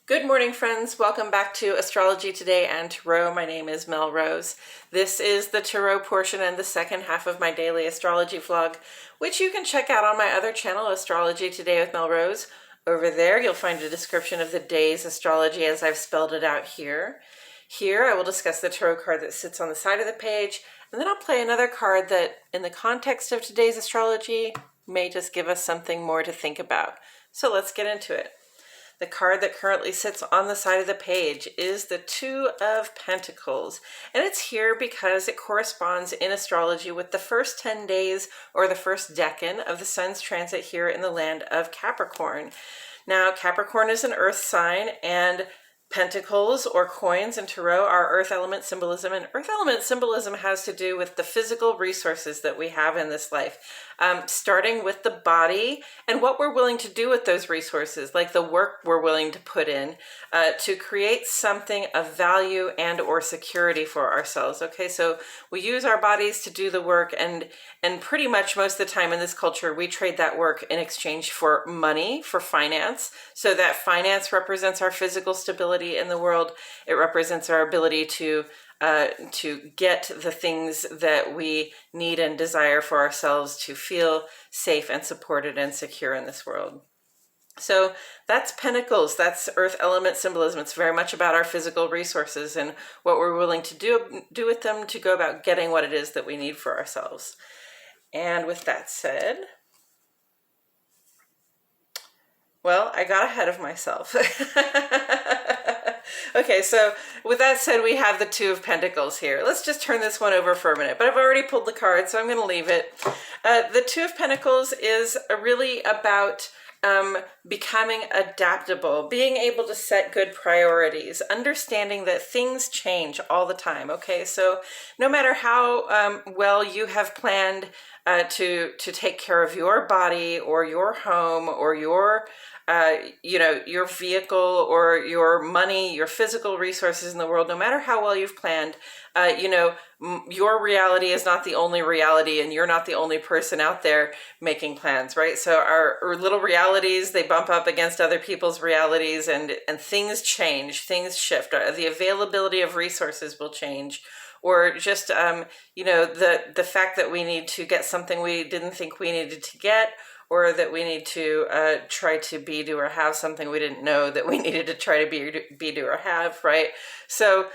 Good morning, friends. Welcome back to Astrology Today and Tarot. My name is Mel Rose. This is the Tarot portion and the second half of my daily astrology vlog, which you can check out on my other channel, Astrology Today with Mel Rose. Over there, you'll find a description of the day's astrology as I've spelled it out here. Here, I will discuss the tarot card that sits on the side of the page, and then I'll play another card that, in the context of today's astrology, may just give us something more to think about. So let's get into it. The card that currently sits on the side of the page is the Two of Pentacles, and it's here because it corresponds in astrology with the first 10 days or the first decan of the sun's transit here in the land of Capricorn. Now, Capricorn is an earth sign, and pentacles or coins in tarot are earth element symbolism, and earth element symbolism has to do with the physical resources that we have in this life, starting with the body and what we're willing to do with those resources, like the work we're willing to put in to create something of value and or security for ourselves. Okay, so we use our bodies to do the work, and pretty much most of the time in this culture we trade that work in exchange for money, for finance. So that finance represents our physical stability in the world. It represents our ability to get the things that we need and desire for ourselves to feel safe and supported and secure in this world. So that's Pentacles, that's earth element symbolism. It's very much about our physical resources and what we're willing to do with them to go about getting what it is that we need for ourselves. And with that said, well, I got ahead of myself. Okay, so with that said, we have the Two of Pentacles here. Let's just turn this one over for a minute, but I've already pulled the card, so I'm going to leave it. The Two of Pentacles is really about becoming adaptable, being able to set good priorities, understanding that things change all the time. Okay, so no matter how well you have planned to take care of your body or your home or your your vehicle or your money, your physical resources in the world, no matter how well you've planned, your reality is not the only reality, and you're not the only person out there making plans, right? So our little realities, they bump up against other people's realities, and things change, things shift. The availability of resources will change, or just, the fact that we need to get something we didn't think we needed to get, or that we need to try to be, do, or have something we didn't know that we needed to try to be, do, or have, right? So,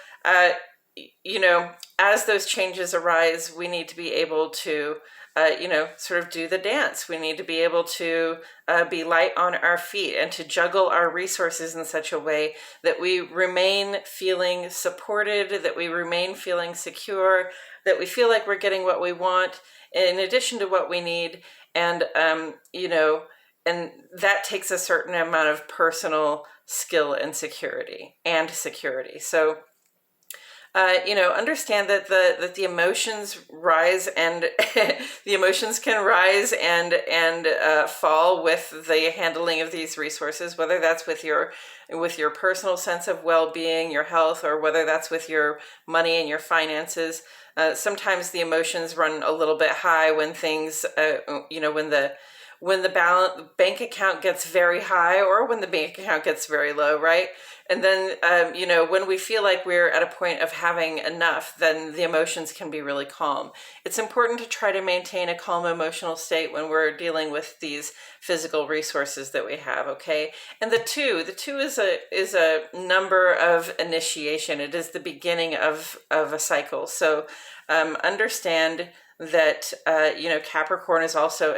as those changes arise, we need to be able to, sort of do the dance. We need to be able to be light on our feet and to juggle our resources in such a way that we remain feeling supported, that we remain feeling secure, that we feel like we're getting what we want in addition to what we need. And, and that takes a certain amount of personal skill and security. So, understand that the emotions rise, and the emotions can rise and fall with the handling of these resources, whether that's with your personal sense of well-being, your health, or whether that's with your money and your finances. Sometimes the emotions run a little bit high when things, when the bank account gets very high, or when the bank account gets very low, right? And then, when we feel like we're at a point of having enough, then the emotions can be really calm. It's important to try to maintain a calm emotional state when we're dealing with these physical resources that we have, okay? And the two is a number of initiation. It is the beginning of a cycle. So understand that Capricorn is also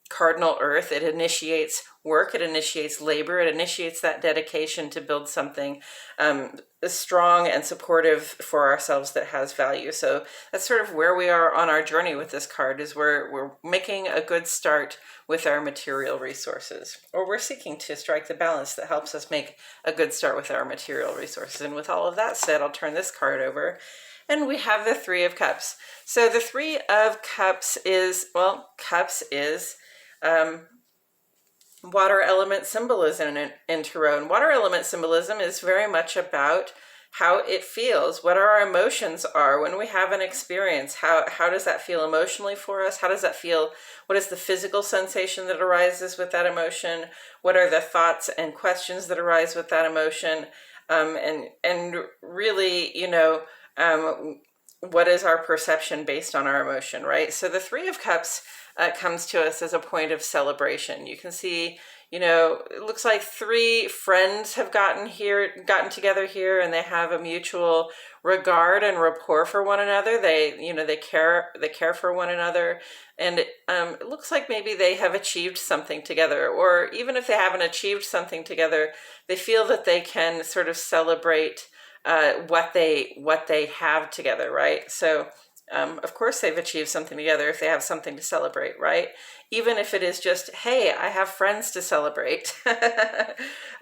cardinal earth. It initiates work, it initiates labor, it initiates that dedication to build something strong and supportive for ourselves that has value. So that's sort of where we are on our journey with this card, is we're making a good start with our material resources, or we're seeking to strike the balance that helps us make a good start with our material resources. And with all of that said, I'll turn this card over. And we have the Three of Cups. So the Three of Cups is, water element symbolism in tarot. And water element symbolism is very much about how it feels, what our emotions are when we have an experience. How does that feel emotionally for us? How does that feel? What is the physical sensation that arises with that emotion? What are the thoughts and questions that arise with that emotion? And really, what is our perception based on our emotion, right? So the Three of Cups comes to us as a point of celebration. You can see, it looks like three friends have gotten together here, and they have a mutual regard and rapport for one another. They care for one another, and it looks like maybe they have achieved something together, or even if they haven't achieved something together, they feel that they can sort of celebrate what they have together, right? So of course they've achieved something together if they have something to celebrate, right? Even if it is just, hey, I have friends to celebrate.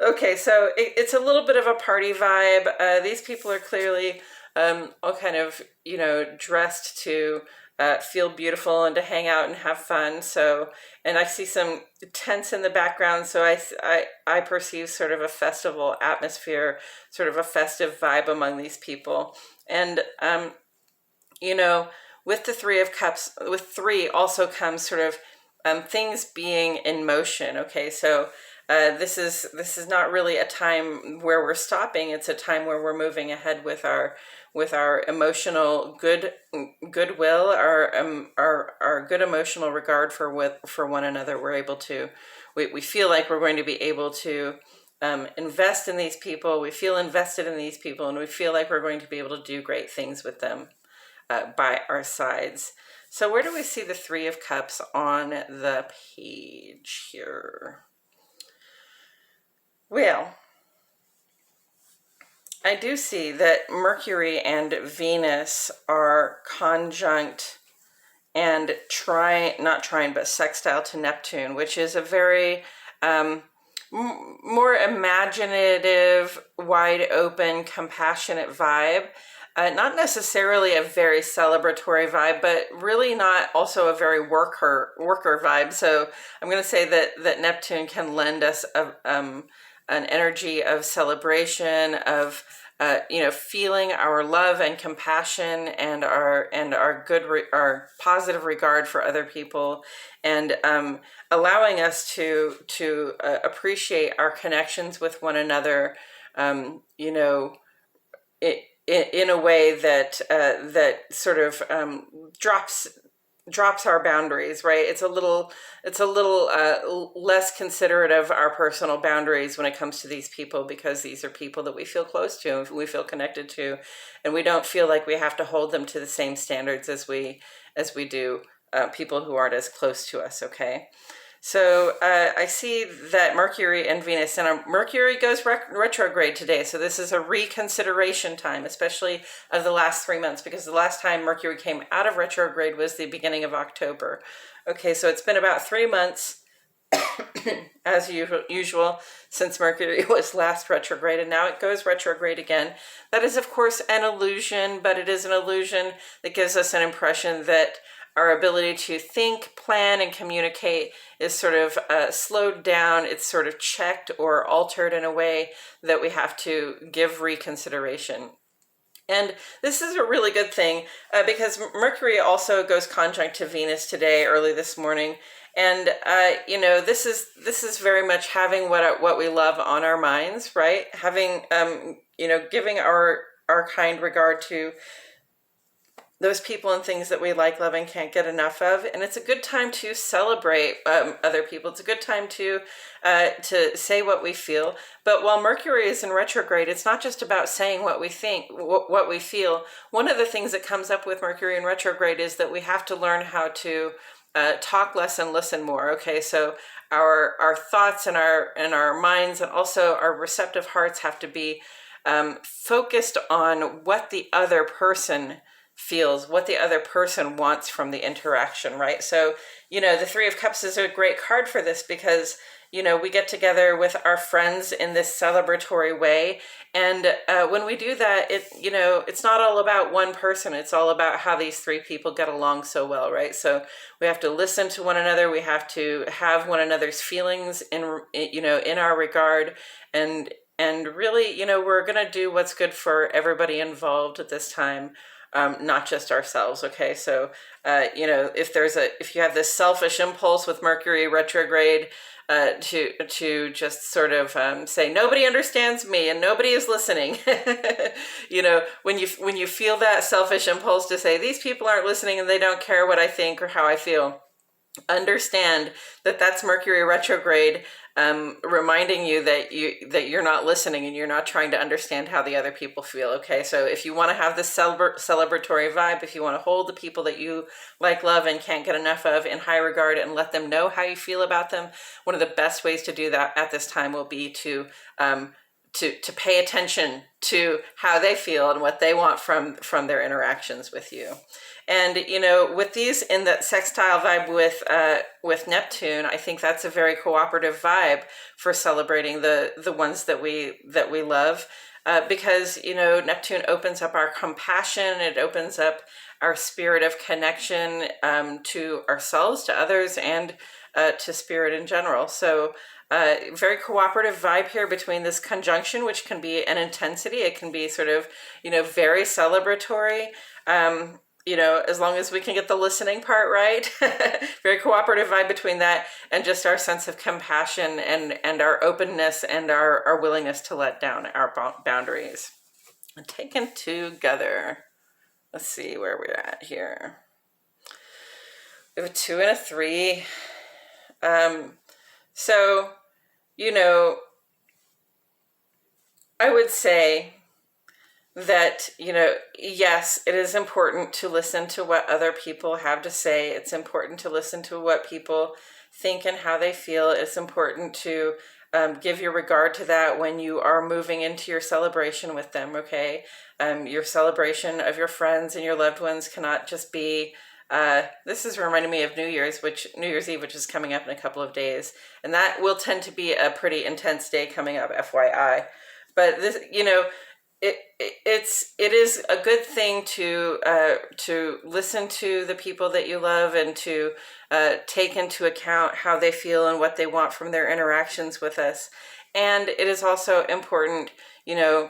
Okay, so it's a little bit of a party vibe. These people are clearly all kind of, dressed to feel beautiful and to hang out and have fun. So, and I see some tents in the background, so I perceive sort of a festival atmosphere, sort of a festive vibe among these people. And with the Three of Cups, with three also comes sort of things being in motion. Okay, so this is not really a time where we're stopping. It's a time where we're moving ahead with our emotional goodwill, our good emotional regard for one another. We're able to, we feel like we're going to be able to invest in these people. We feel invested in these people, and we feel like we're going to be able to do great things with them by our sides. So where do we see the Three of Cups on the page here? Well, I do see that Mercury and Venus are conjunct and not trine, but sextile to Neptune, which is a very more imaginative, wide open, compassionate vibe. Not necessarily a very celebratory vibe, but really not also a very worker vibe. So I'm going to say that Neptune can lend us an energy of celebration, of feeling our love and compassion and our positive regard for other people, and allowing us to appreciate our connections with one another. In a way that sort of drops our boundaries, right? It's a little less considerate of our personal boundaries when it comes to these people, because these are people that we feel close to, we feel connected to, and we don't feel like we have to hold them to the same standards as we do people who aren't as close to us. Okay. So I see that Mercury and Venus, and Mercury goes retrograde today. So this is a reconsideration time, especially of the last 3 months, because the last time Mercury came out of retrograde was the beginning of October. Okay, so it's been about 3 months, as usual, since Mercury was last retrograde, and now it goes retrograde again. That is, of course, an illusion, but it is an illusion that gives us an impression that our ability to think, plan, and communicate is sort of slowed down. It's sort of checked or altered in a way that we have to give reconsideration. And this is a really good thing because Mercury also goes conjunct to Venus today, early this morning. And, this is very much having what we love on our minds, right? Having, giving our kind regard to those people and things that we like, love, and can't get enough of. And it's a good time to celebrate other people. It's a good time to say what we feel. But while Mercury is in retrograde, it's not just about saying what we think, what we feel. One of the things that comes up with Mercury in retrograde is that we have to learn how to talk less and listen more. Okay, so our thoughts and our minds, and also our receptive hearts, have to be focused on what the other person feels, what the other person wants from the interaction, right? So, the Three of Cups is a great card for this, because, we get together with our friends in this celebratory way. And when we do that, it's not all about one person. It's all about how these three people get along so well, right? So we have to listen to one another. We have to have one another's feelings in our regard. And And really, we're going to do what's good for everybody involved at this time, not just ourselves. Okay, so if you have this selfish impulse with Mercury retrograde, to just sort of say nobody understands me and nobody is listening. When you feel that selfish impulse to say these people aren't listening and they don't care what I think or how I feel, understand that that's Mercury retrograde, reminding you that you're not listening and you're not trying to understand how the other people feel. Okay, so if you want to have this celebratory vibe, if you want to hold the people that you like, love, and can't get enough of in high regard and let them know how you feel about them, one of the best ways to do that at this time will be to pay attention to how they feel and what they want from their interactions with you. And with these in the sextile vibe with Neptune, I think that's a very cooperative vibe for celebrating the ones that we love, because Neptune opens up our compassion. It opens up our spirit of connection, to ourselves, to others, and to spirit in general. So very cooperative vibe here between this conjunction, which can be an intensity. It can be sort of, very celebratory, as long as we can get the listening part right. Very cooperative vibe between that and just our sense of compassion and our openness and our willingness to let down our boundaries. Taken together. Let's see where we're at here. We have a 2 and a 3. So, I would say that, yes, it is important to listen to what other people have to say. It's important to listen to what people think and how they feel. It's important to give your regard to that when you are moving into your celebration with them, okay? Your celebration of your friends and your loved ones cannot just be, this is reminding me of New Year's Eve, which is coming up in a couple of days. And that will tend to be a pretty intense day coming up, FYI. But this, it is a good thing to listen to the people that you love and to take into account how they feel and what they want from their interactions with us. And it is also important,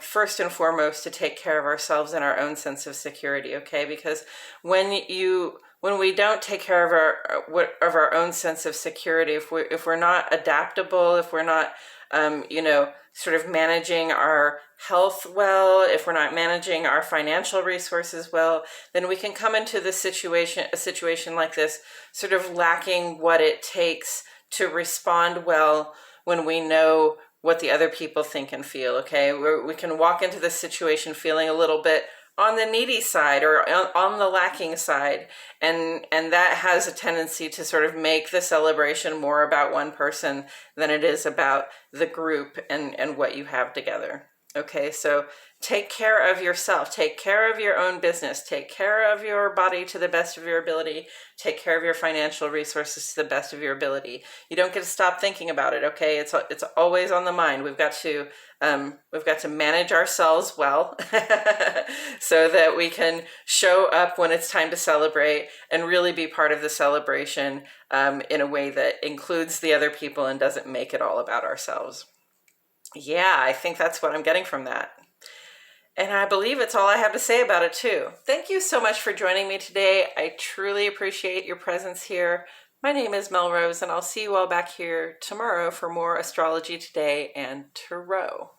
first and foremost, to take care of ourselves and our own sense of security. Okay, because when we don't take care of our own sense of security, if we're not adaptable, if we're not sort of managing our health well, if we're not managing our financial resources well, then we can come into a situation like this, sort of lacking what it takes to respond well when we know what the other people think and feel. Okay, we can walk into this situation feeling a little bit on the needy side or on the lacking side, and that has a tendency to sort of make the celebration more about one person than it is about the group and what you have together. Okay, so take care of yourself, take care of your own business, take care of your body to the best of your ability, take care of your financial resources to the best of your ability. You don't get to stop thinking about it, okay? It's always on the mind. We've got to manage ourselves well so that we can show up when it's time to celebrate and really be part of the celebration in a way that includes the other people and doesn't make it all about ourselves. Yeah, I think that's what I'm getting from that. And I believe it's all I have to say about it too. Thank you so much for joining me today. I truly appreciate your presence here. My name is Melrose, and I'll see you all back here tomorrow for more Astrology Today and Tarot.